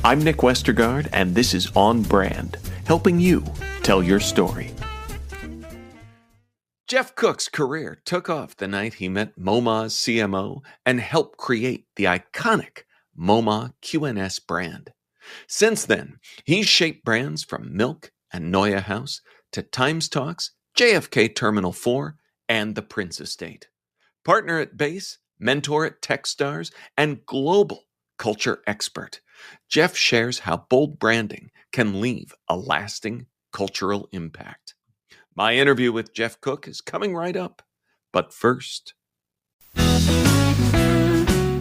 I'm Nick Westergaard, and this is On Brand, helping you tell your story. Geoff Cook's career took off the night he met MoMA's CMO and helped create the iconic MoMA QNS brand. Since then, he's shaped brands from MILK and NeueHouse to Times Talks, JFK Terminal 4, and the Prince Estate. Partner at Base, mentor at TechStars, and global culture expert, Geoff shares how bold branding can leave a lasting cultural impact. My interview with Geoff Cook is coming right up. But first...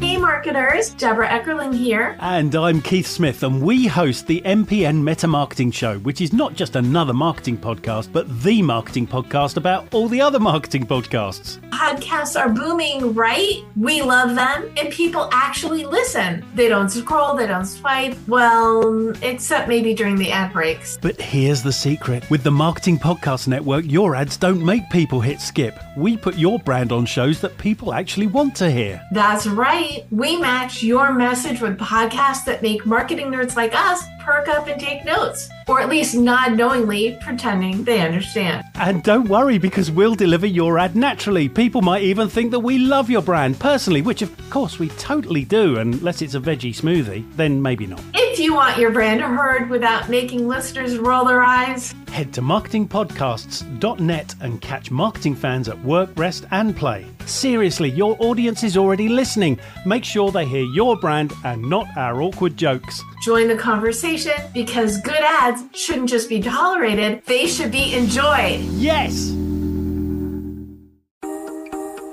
Hey marketers, Deborah Eckerling here. And I'm Keith Smith, and we host the MPN Meta Marketing Show, which is not just another marketing podcast, but the marketing podcast about all the other marketing podcasts. Podcasts are booming, right? We love them, and people actually listen. They don't scroll, they don't swipe, well, except maybe during the ad breaks. But here's the secret. With the Marketing Podcast Network, your ads don't make people hit skip. We put your brand on shows that people actually want to hear. That's right. We match your message with podcasts that make marketing nerds like us perk up and take notes, or at least nod knowingly, pretending they understand. And don't worry, because we'll deliver your ad naturally. People might even think that we love your brand personally, which of course we totally do, unless it's a veggie smoothie, then maybe not. If you want your brand heard without making listeners roll their eyes, head to marketingpodcasts.net and catch marketing fans at work, rest, and play. Seriously, your audience is already listening. Make sure they hear your brand and not our awkward jokes. Join the conversation, because good ads shouldn't just be tolerated, they should be enjoyed. Yes!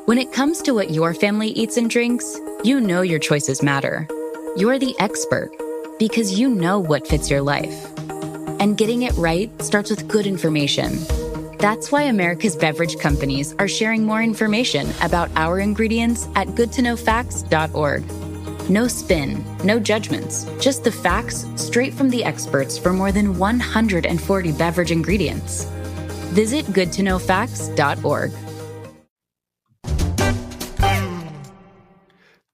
When it comes to what your family eats and drinks, you know your choices matter. You're the expert, because you know what fits your life. And getting it right starts with good information. That's why America's beverage companies are sharing more information about our ingredients at goodtoknowfacts.org. No spin, no judgments, just the facts straight from the experts for more than 140 beverage ingredients. Visit goodtoknowfacts.org.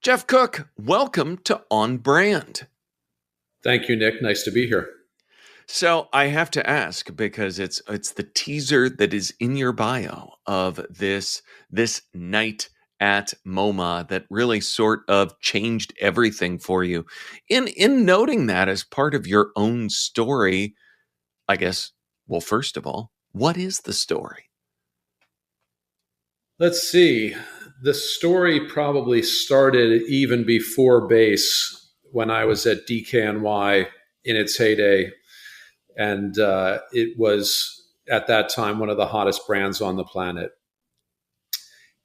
Geoff Cook, welcome to On Brand. Thank you, Nick. Nice to be here. So I have to ask, because it's the teaser that is in your bio of this night at MoMA that really sort of changed everything for you. In noting that as part of your own story, I guess, well, first of all, what is the story? Let's see. The story probably started even before Base, when I was at DKNY in its heyday. And it was, at that time, one of the hottest brands on the planet.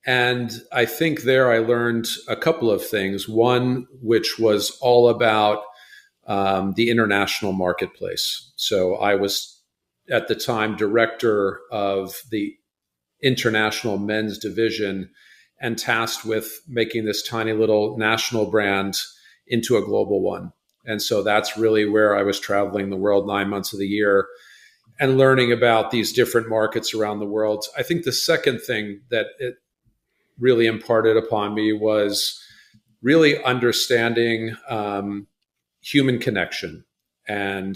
And I think there I learned a couple of things. One, which was all about the international marketplace. So I was, at the time, director of the international men's division and tasked with making this tiny little national brand into a global one. And so that's really where I was traveling the world 9 months of the year and learning about these different markets around the world. I think the second thing that it really imparted upon me was really understanding human connection. And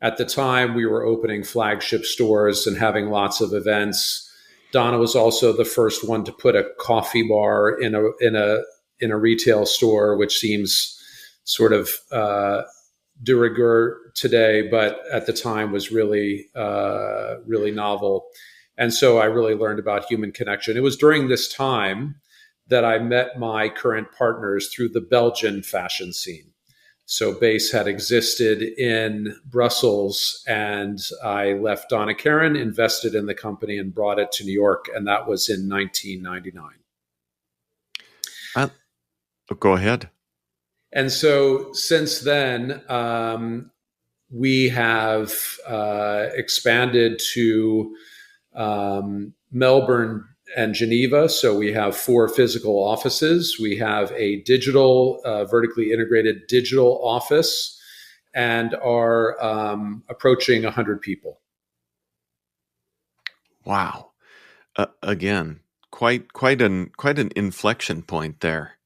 at the time, we were opening flagship stores and having lots of events. Donna was also the first one to put a coffee bar in a retail store, which seems sort of de rigueur today, but at the time was really novel. And so I really learned about human connection. It was during this time that I met my current partners through the Belgian fashion scene. So Base had existed in Brussels, and I left Donna Karen, invested in the company, and brought it to New York. And that was in 1999. Go ahead. And so since then, we have expanded to Melbourne and Geneva. So we have 4 physical offices. We have a digital, vertically integrated digital office, and are approaching 100 people. Wow. Again, quite an inflection point there.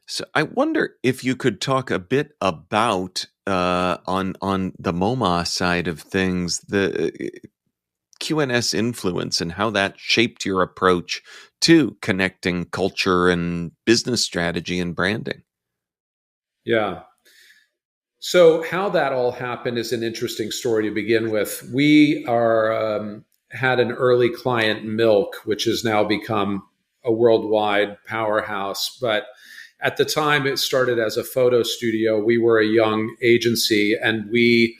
So I wonder if you could talk a bit about on the MoMA side of things, the QNS influence and how that shaped your approach to connecting culture and business strategy and branding. Yeah. So how that all happened is an interesting story to begin with. We had an early client, MILK, which has now become a worldwide powerhouse. But at the time, it started as a photo studio. We were a young agency, and we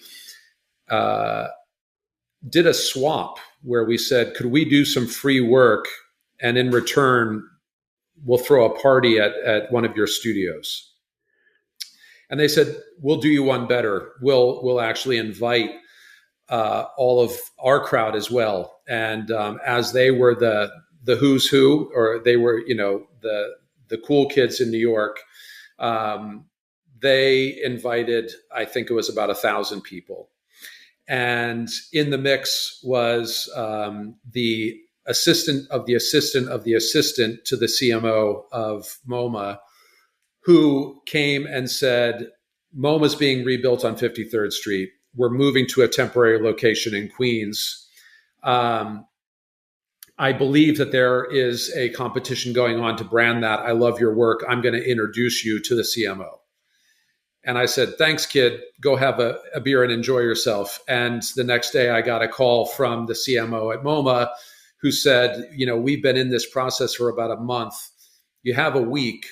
did a swap where we said, could we do some free work? And in return, we'll throw a party at one of your studios. And they said, we'll do you one better. We'll actually invite all of our crowd as well. And as they were the who's who, or they were, the cool kids in New York, they invited, I think it was about 1,000 people. And in the mix was the assistant of the assistant of the assistant to the CMO of MoMA, who came and said, MoMA's being rebuilt on 53rd Street. We're moving to a temporary location in Queens. I believe that there is a competition going on to brand that. I love your work. I'm going to introduce you to the CMO. And I said, thanks, kid. Go have a beer and enjoy yourself. And the next day I got a call from the CMO at MoMA who said, we've been in this process for about a month. You have a week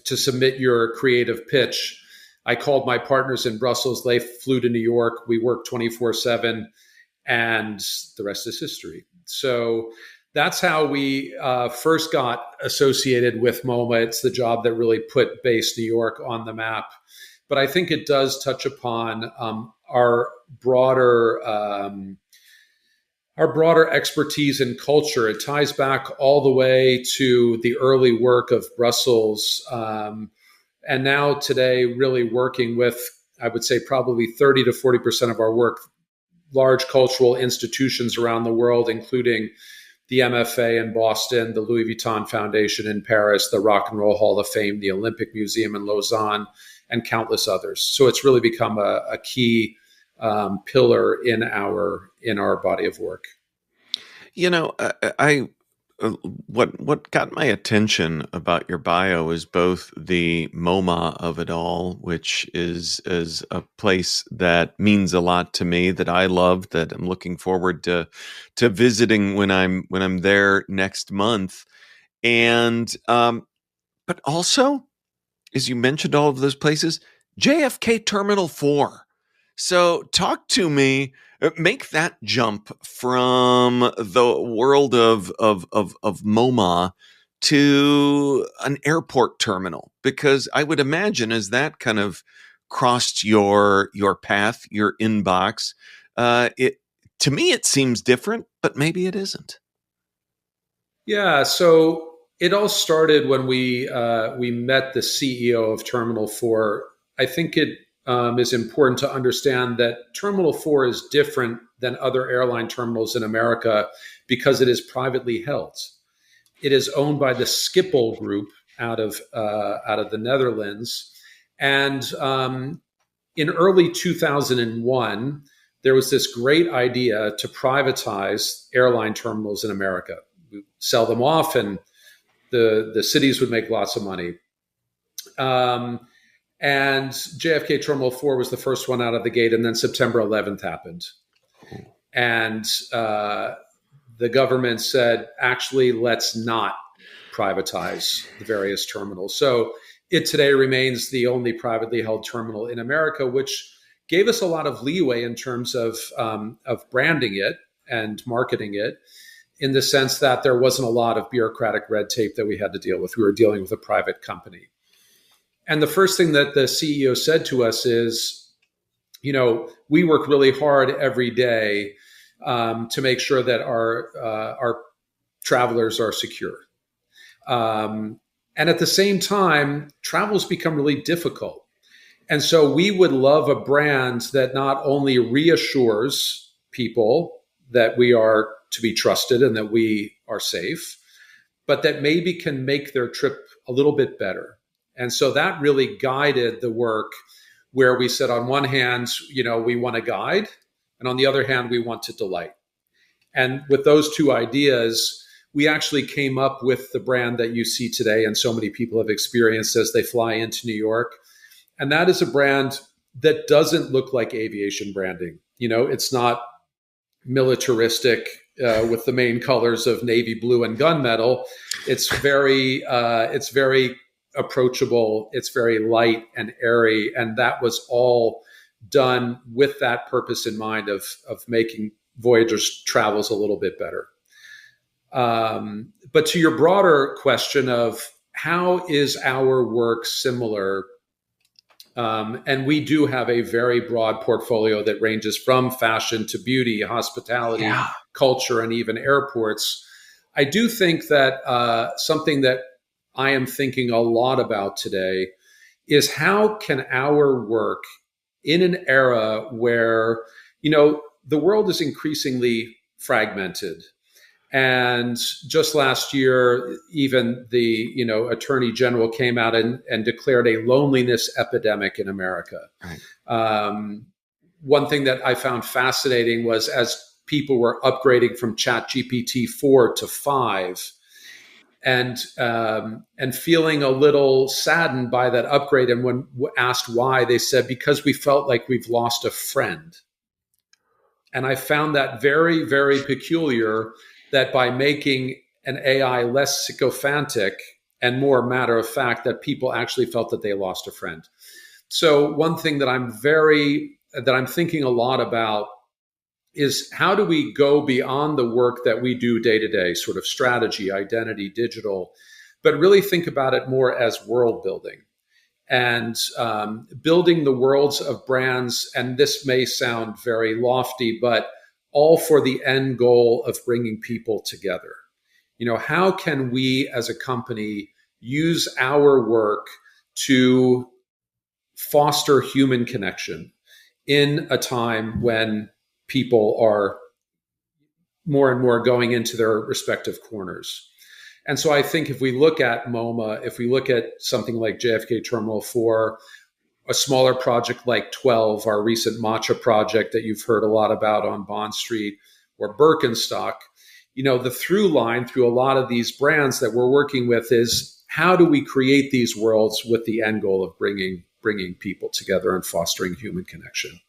to submit your creative pitch. I called my partners in Brussels. They flew to New York. We worked 24/7, and the rest is history. So that's how we first got associated with MoMA. It's the job that really put base New York on the map. But I think it does touch upon our broader expertise in culture. It ties back all the way to the early work of Brussels. And now today, really working with, I would say, probably 30 to 40% of our work, large cultural institutions around the world, including the MFA in Boston, the Louis Vuitton Foundation in Paris, the Rock and Roll Hall of Fame, the Olympic Museum in Lausanne, and countless others. So it's really become a key pillar in our body of work. What got my attention about your bio is both the MoMA of it all, which is a place that means a lot to me, that I love, that I'm looking forward to visiting when I'm there next month, and but also, as you mentioned, all of those places, JFK Terminal 4. So talk to me, make that jump from the world of MoMA to an airport terminal, because I would imagine as that kind of crossed your path, your inbox, to me it seems different, but maybe it isn't. Yeah, so it all started when we met the CEO of Terminal 4. I think it is important to understand that Terminal 4 is different than other airline terminals in America because it is privately held. It is owned by the Schiphol Group out of the Netherlands. And in early 2001, there was this great idea to privatize airline terminals in America. We sell them off, and the cities would make lots of money. And JFK Terminal 4 was the first one out of the gate, and then September 11th happened. And the government said, actually, let's not privatize the various terminals. So it today remains the only privately held terminal in America, which gave us a lot of leeway in terms of branding it and marketing it, in the sense that there wasn't a lot of bureaucratic red tape that we had to deal with. We were dealing with a private company. And the first thing that the CEO said to us is, we work really hard every day to make sure that our travelers are secure. And at the same time, travel's become really difficult. And so we would love a brand that not only reassures people that we are to be trusted and that we are safe, but that maybe can make their trip a little bit better. And so that really guided the work, where we said, on one hand, we want to guide, and on the other hand, we want to delight. And with those two ideas, we actually came up with the brand that you see today and so many people have experienced as they fly into New York. And that is a brand that doesn't look like aviation branding. It's not militaristic with the main colors of navy blue and gunmetal. It's very approachable. It's very light and airy. And that was all done with that purpose in mind of making Voyager's travels a little bit better. But to your broader question of how is our work similar, and we do have a very broad portfolio that ranges from fashion to beauty, hospitality, culture, and even airports. I do think that something that I am thinking a lot about today is how can our work in an era where, the world is increasingly fragmented. And just last year, even the Attorney General came out and declared a loneliness epidemic in America. Right. One thing that I found fascinating was as people were upgrading from ChatGPT 4 to 5, and feeling a little saddened by that upgrade. And when asked why, they said, because we felt like we've lost a friend. And I found that very, very peculiar, that by making an AI less sycophantic and more matter of fact, that people actually felt that they lost a friend. So one thing that I'm thinking a lot about is how do we go beyond the work that we do day to day, sort of strategy, identity, digital, but really think about it more as world building and building the worlds of brands. And this may sound very lofty, but all for the end goal of bringing people together. How can we as a company use our work to foster human connection in a time when people are more and more going into their respective corners? And so I think if we look at MoMA, if we look at something like JFK Terminal 4, a smaller project like 12, our recent matcha project that you've heard a lot about on Bond Street, or Birkenstock, the through line through a lot of these brands that we're working with is how do we create these worlds with the end goal of bringing people together and fostering human connection.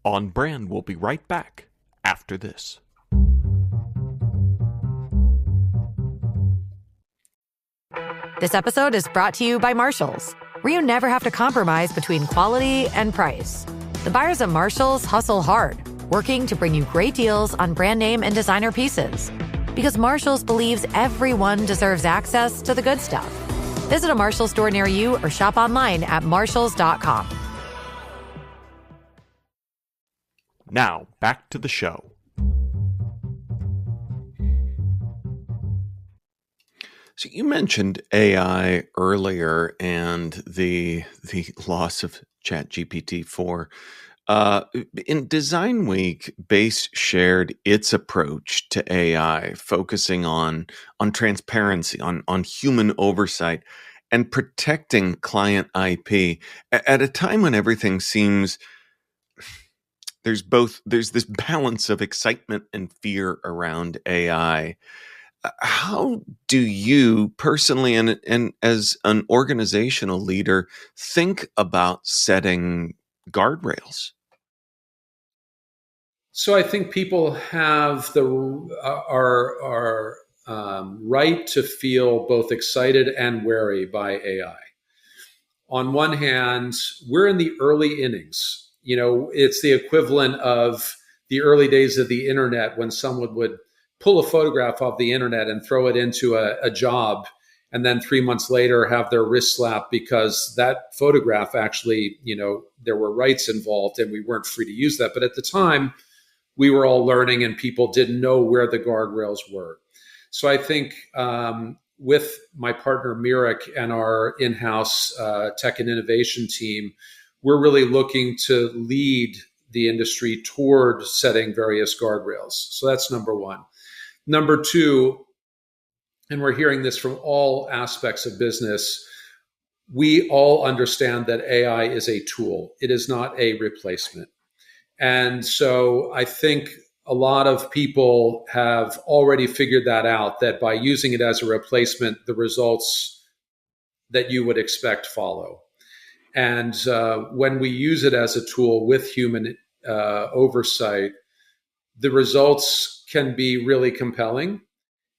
On Brand will be right back after this. This episode is brought to you by Marshalls, where you never have to compromise between quality and price. The buyers at Marshalls hustle hard, working to bring you great deals on brand name and designer pieces. Because Marshalls believes everyone deserves access to the good stuff. Visit a Marshalls store near you or shop online at marshalls.com. Now, back to the show. So you mentioned AI earlier and the loss of ChatGPT 4. In Design Week, Base shared its approach to AI, focusing on transparency, on human oversight, and protecting client IP at a time when everything seems there's this balance of excitement and fear around AI. How do you personally and as an organizational leader think about setting guardrails? So I think people have our right to feel both excited and wary by AI. On one hand, we're in the early innings. It's the equivalent of the early days of the internet when someone would pull a photograph off the internet and throw it into a job, and then 3 months later have their wrist slapped because that photograph actually, there were rights involved and we weren't free to use that. But at the time, we were all learning and people didn't know where the guardrails were. So I think with my partner Mirik and our in-house tech and innovation team, we're really looking to lead the industry toward setting various guardrails. So that's number one. Number two, and we're hearing this from all aspects of business, we all understand that AI is a tool. It is not a replacement. And so I think a lot of people have already figured that out, that by using it as a replacement, the results that you would expect follow. And when we use it as a tool with human oversight, the results can be really compelling.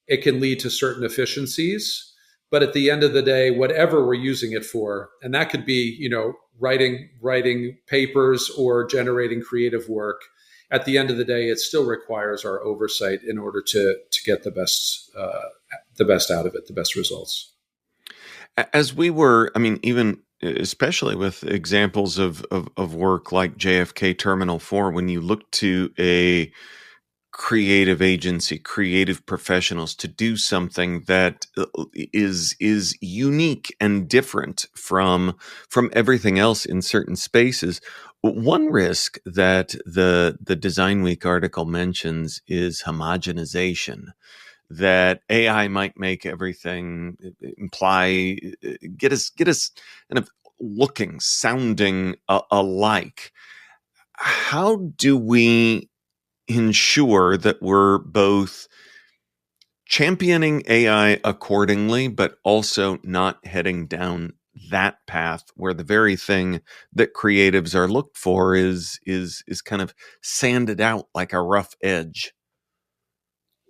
It can lead to certain efficiencies. But at the end of the day, whatever we're using it for, and that could be, writing papers or generating creative work, at the end of the day, it still requires our oversight in order to get the best out of it, the best results. As we were, even especially with examples of work like JFK Terminal 4, when you look to a creative agency, creative professionals to do something that is unique and different from everything else in certain spaces. One risk that the Design Week article mentions is homogenization, that AI might make everything get us kind of looking, sounding alike. How do we ensure that we're both championing AI accordingly, but also not heading down that path where the very thing that creatives are looked for is kind of sanded out like a rough edge?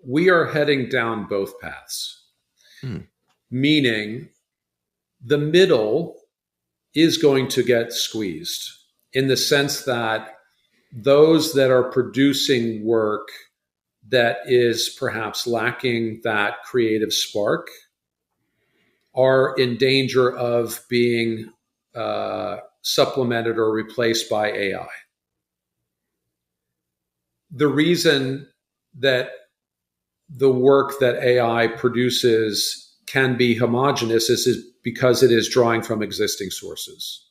We are heading down both paths, meaning the middle is going to get squeezed in the sense that those that are producing work that is perhaps lacking that creative spark are in danger of being supplemented or replaced by AI. The reason that the work that AI produces can be homogeneous is because it is drawing from existing sources.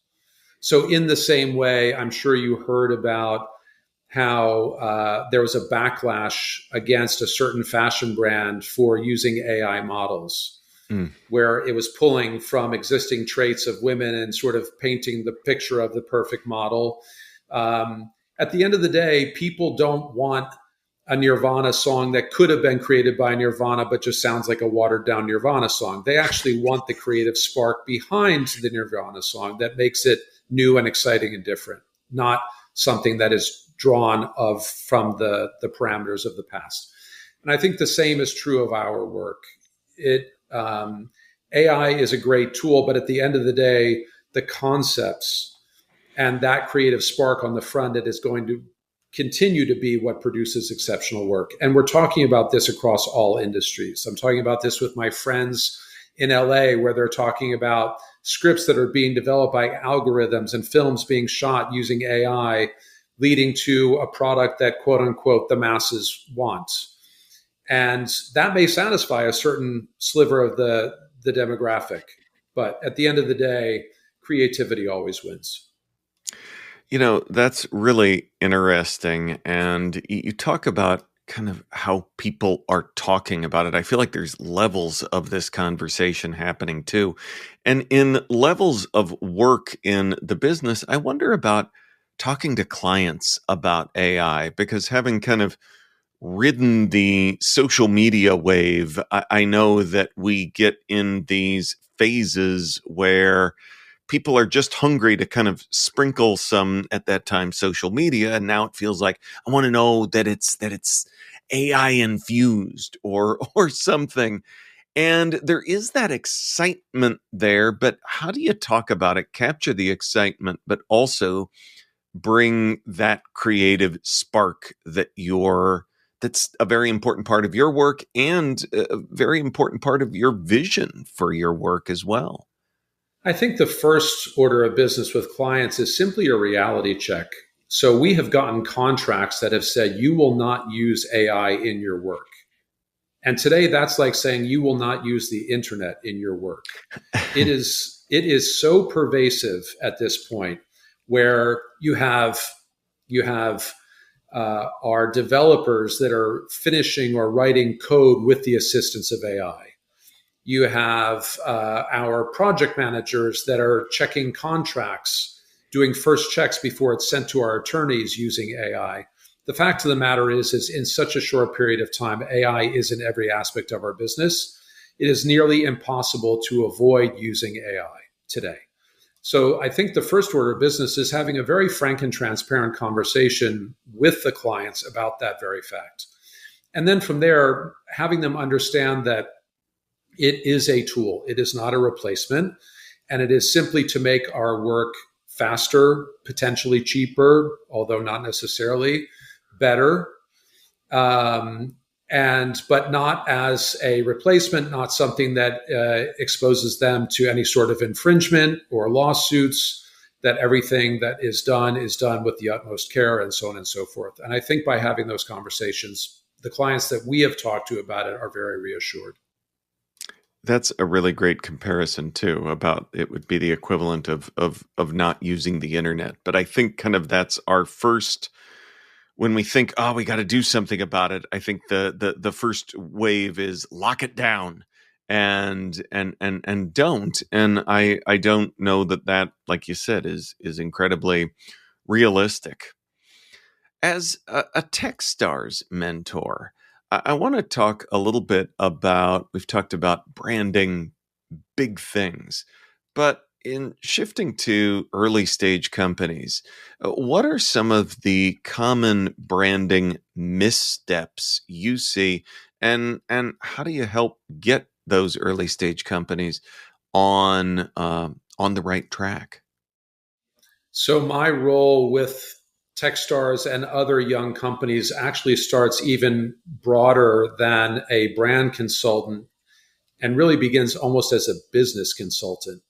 So in the same way, I'm sure you heard about how there was a backlash against a certain fashion brand for using AI models, where it was pulling from existing traits of women and sort of painting the picture of the perfect model. At the end of the day, people don't want a Nirvana song that could have been created by Nirvana, but just sounds like a watered down Nirvana song. They actually want the creative spark behind the Nirvana song that makes it new and exciting and different, not something that is drawn from the parameters of the past. And I think the same is true of our work. AI is a great tool, but at the end of the day, the concepts and that creative spark on the front end is going to continue to be what produces exceptional work. And we're talking about this across all industries. I'm talking about this with my friends in LA, where they're talking about scripts that are being developed by algorithms and films being shot using AI, leading to a product that, quote unquote, the masses want. And that may satisfy a certain sliver of the demographic. But at the end of the day, creativity always wins. That's really interesting. And you talk about kind of how people are talking about it. I feel like there's levels of this conversation happening too. And in levels of work in the business, I wonder about talking to clients about AI, because having kind of ridden the social media wave, I know that we get in these phases where people are just hungry to kind of sprinkle some, at that time, social media. And now it feels like, I want to know that it's AI infused or something. And there is that excitement there, but how do you talk about it, capture the excitement, but also bring that creative spark that's a very important part of your work and a very important part of your vision for your work as well? I think the first order of business with clients is simply a reality check. So we have gotten contracts that have said, you will not use AI in your work. And today that's like saying you will not use the internet in your work. It is so pervasive at this point, where you have our developers that are finishing or writing code with the assistance of AI. You have our project managers that are checking contracts, doing first checks before it's sent to our attorneys using AI. The fact of the matter is in such a short period of time, AI is in every aspect of our business. It is nearly impossible to avoid using AI today. So I think the first order of business is having a very frank and transparent conversation with the clients about that very fact. And then from there, having them understand that it is a tool. It is not a replacement. And it is simply to make our work faster, potentially cheaper, although not necessarily, better. But not as a replacement, not something that exposes them to any sort of infringement or lawsuits, that everything that is done with the utmost care, and so on and so forth. And I think by having those conversations, the clients that we have talked to about it are very reassured. That's a really great comparison too, about it would be the equivalent of not using the internet. But I think kind of that's our first, when we think, oh, we got to do something about it. I think the first wave is lock it down and don't. And I don't know that, like you said, is incredibly realistic. As a TechStars mentor, I want to talk a little bit about, we've talked about branding big things, but in shifting to early stage companies, what are some of the common branding missteps you see, and how do you help get those early stage companies on the right track? So my role with TechStars and other young companies actually starts even broader than a brand consultant and really begins almost as a business consultant.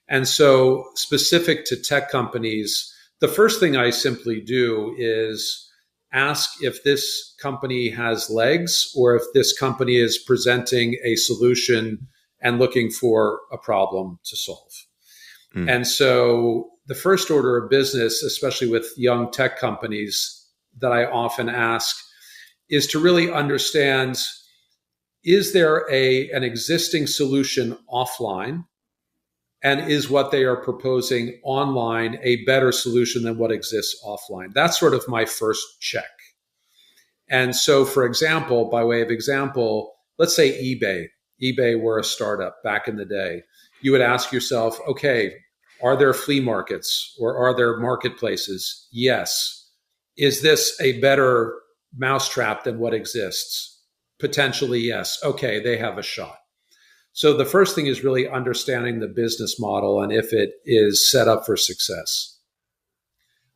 And so specific to tech companies, the first thing I simply do is ask if this company has legs, or if this company is presenting a solution and looking for a problem to solve. And so the first order of business, especially with young tech companies, that I often ask is to really understand, is there an existing solution offline? And is what they are proposing online a better solution than what exists offline? That's sort of my first check. And so, for example, by way of example, let's say eBay. eBay were a startup back in the day. You would ask yourself, okay, are there flea markets or are there marketplaces? Yes. Is this a better mousetrap than what exists? Potentially, yes. Okay, they have a shot. So the first thing is really understanding the business model and if it is set up for success.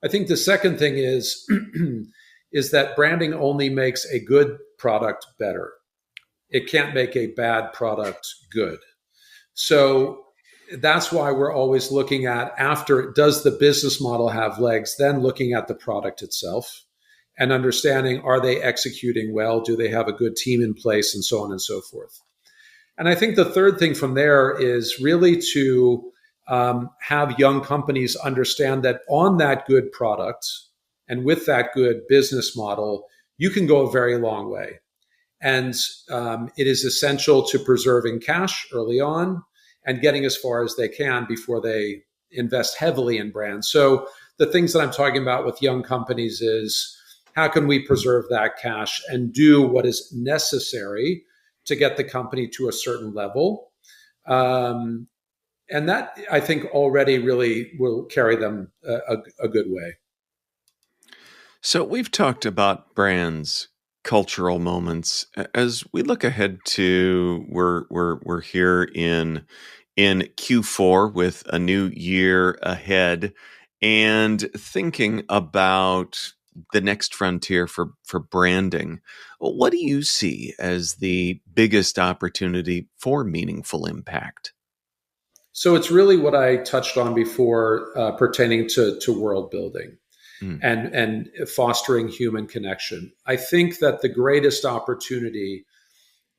I think the second thing is, is that branding only makes a good product better. It can't make a bad product good. So that's why we're always looking at, after, does the business model have legs, then looking at the product itself and understanding, are they executing well? Do they have a good team in place? And so on and so forth. And I think the third thing from there is really to have young companies understand that on that good product and with that good business model, you can go a very long way. And it is essential to preserving cash early on and getting as far as they can before they invest heavily in brands. So the things that I'm talking about with young companies is, how can we preserve that cash and do what is necessary to get the company to a certain level? And that, I think, already really will carry them a good way. So we've talked about brands, cultural moments. As we look ahead to, we're here in Q4 with a new year ahead, and thinking about the next frontier for branding. What do you see as the biggest opportunity for meaningful impact? So it's really what I touched on before, pertaining to world building and fostering human connection. I think that the greatest opportunity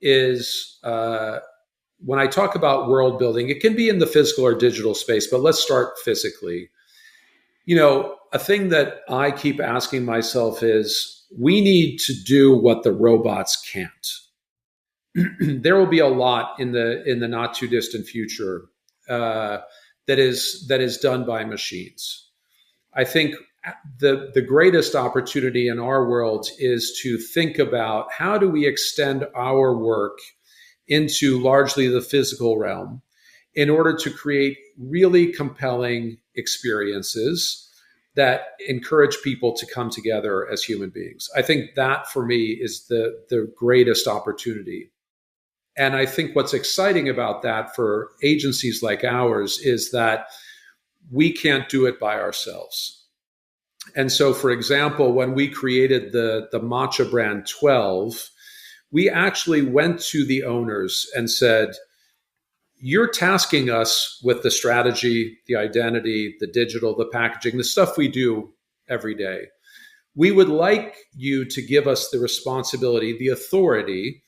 is, when I talk about world building, it can be in the physical or digital space, but let's start physically. You know, a thing that I keep asking myself is, we need to do what the robots can't. there will be a lot in the not too distant future that is done by machines. I think the greatest opportunity in our world is to think about how do we extend our work into largely the physical realm in order to create really compelling experiences that encourage people to come together as human beings. I think that for me is the greatest opportunity. And I think what's exciting about that for agencies like ours is that we can't do it by ourselves. And so, for example, when we created the matcha brand 12, we actually went to the owners and said, you're tasking us with the strategy, the identity, the digital, the packaging, the stuff we do every day. We would like you to give us the responsibility, the authority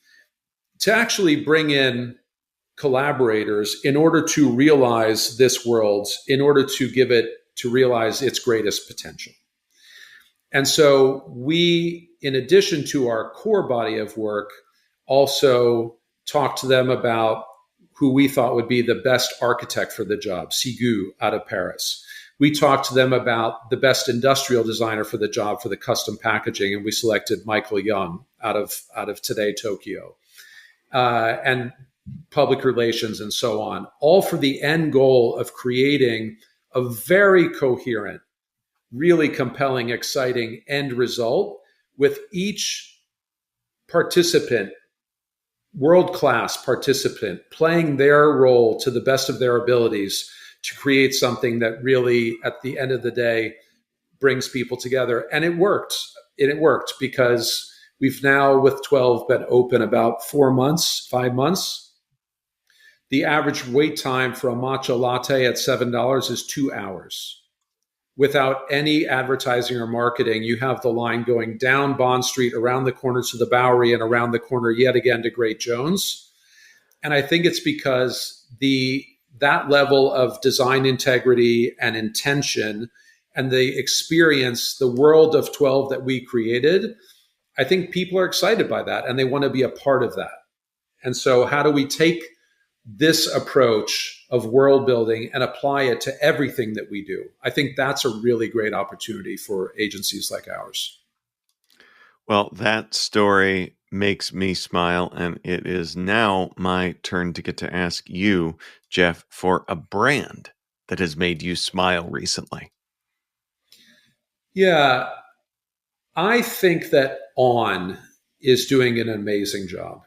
to actually bring in collaborators in order to realize this world, in order to give it to realize its greatest potential. And so we, in addition to our core body of work, also talked to them about who we thought would be the best architect for the job, Sigu out of Paris. We talked to them about the best industrial designer for the job for the custom packaging, and we selected Michael Young out of Today Tokyo, and public relations and so on, all for the end goal of creating a very coherent, really compelling, exciting end result with each participant, world-class participant, playing their role to the best of their abilities to create something that really, at the end of the day, brings people together. And it worked. It worked because we've now, with 12, been open about 5 months. The average wait time for a matcha latte at $7 is 2 hours. Without any advertising or marketing, you have the line going down Bond Street, around the corner to the Bowery, and around the corner yet again to Great Jones. And I think it's because that level of design integrity and intention and the experience, the world of 12 that we created, I think people are excited by that and they want to be a part of that. And so how do we take this approach of world building and apply it to everything that we do? I think that's a really great opportunity for agencies like ours. Well, that story makes me smile, and it is now my turn to get to ask you, Geoff, for a brand that has made you smile recently. Yeah, I think that On is doing an amazing job.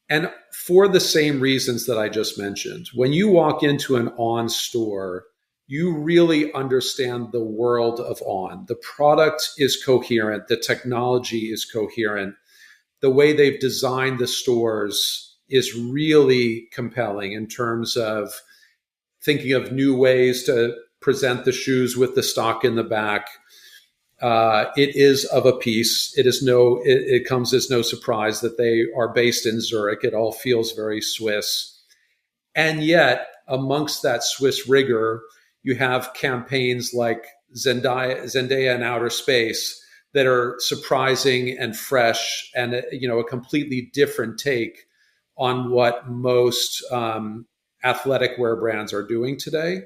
And for the same reasons that I just mentioned, when you walk into an On store, you really understand the world of On. The product is coherent. The technology is coherent. The way they've designed the stores is really compelling in terms of thinking of new ways to present the shoes with the stock in the back. It is of a piece. It comes as no surprise that they are based in Zurich. It all feels very Swiss. And yet, amongst that Swiss rigor, you have campaigns like Zendaya in Outer Space that are surprising and fresh and a completely different take on what most athletic wear brands are doing today.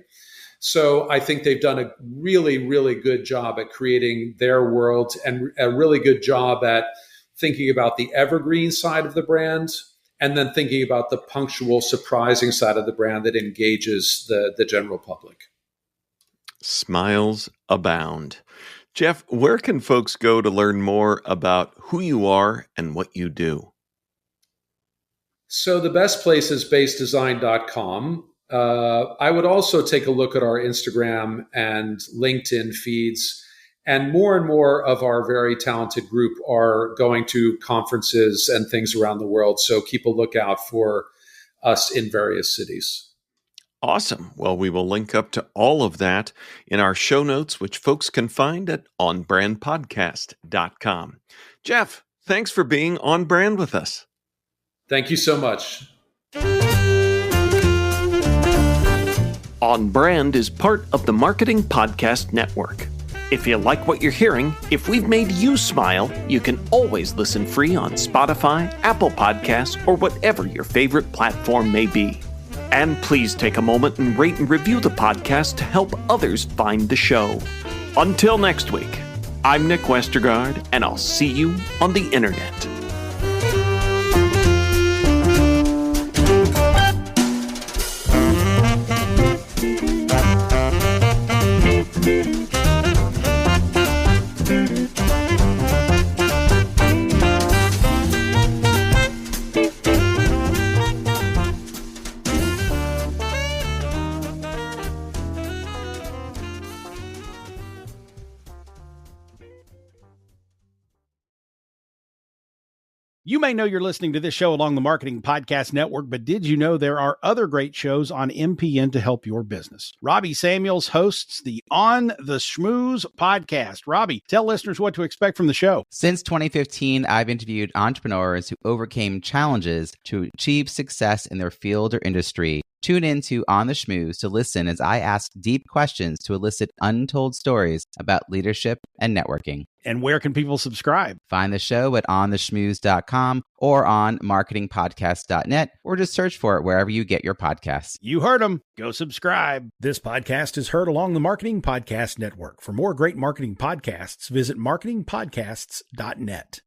So I think they've done a really, really good job at creating their world and a really good job at thinking about the evergreen side of the brand and then thinking about the punctual, surprising side of the brand that engages the general public. Smiles abound. Geoff, where can folks go to learn more about who you are and what you do? So the best place is basedesign.com. I would also take a look at our Instagram and LinkedIn feeds. And more of our very talented group are going to conferences and things around the world. So keep a lookout for us in various cities. Awesome. Well, we will link up to all of that in our show notes, which folks can find at onbrandpodcast.com. Geoff, thanks for being on brand with us. Thank you so much. On Brand is part of the Marketing Podcast Network. If you like what you're hearing, if we've made you smile, you can always listen free on Spotify, Apple Podcasts, or whatever your favorite platform may be. And please take a moment and rate and review the podcast to help others find the show. Until next week, I'm Nick Westergaard, and I'll see you on the internet. You may know you're listening to this show along the Marketing Podcast Network, but did you know there are other great shows on MPN to help your business? Robbie Samuels hosts the On the Schmooze podcast. Robbie, tell listeners what to expect from the show. Since 2015, I've interviewed entrepreneurs who overcame challenges to achieve success in their field or industry. Tune in to On the Schmooze to listen as I ask deep questions to elicit untold stories about leadership and networking. And where can people subscribe? Find the show at ontheschmooze.com or on marketingpodcast.net, or just search for it wherever you get your podcasts. You heard them. Go subscribe. This podcast is heard along the Marketing Podcast Network. For more great marketing podcasts, visit marketingpodcasts.net.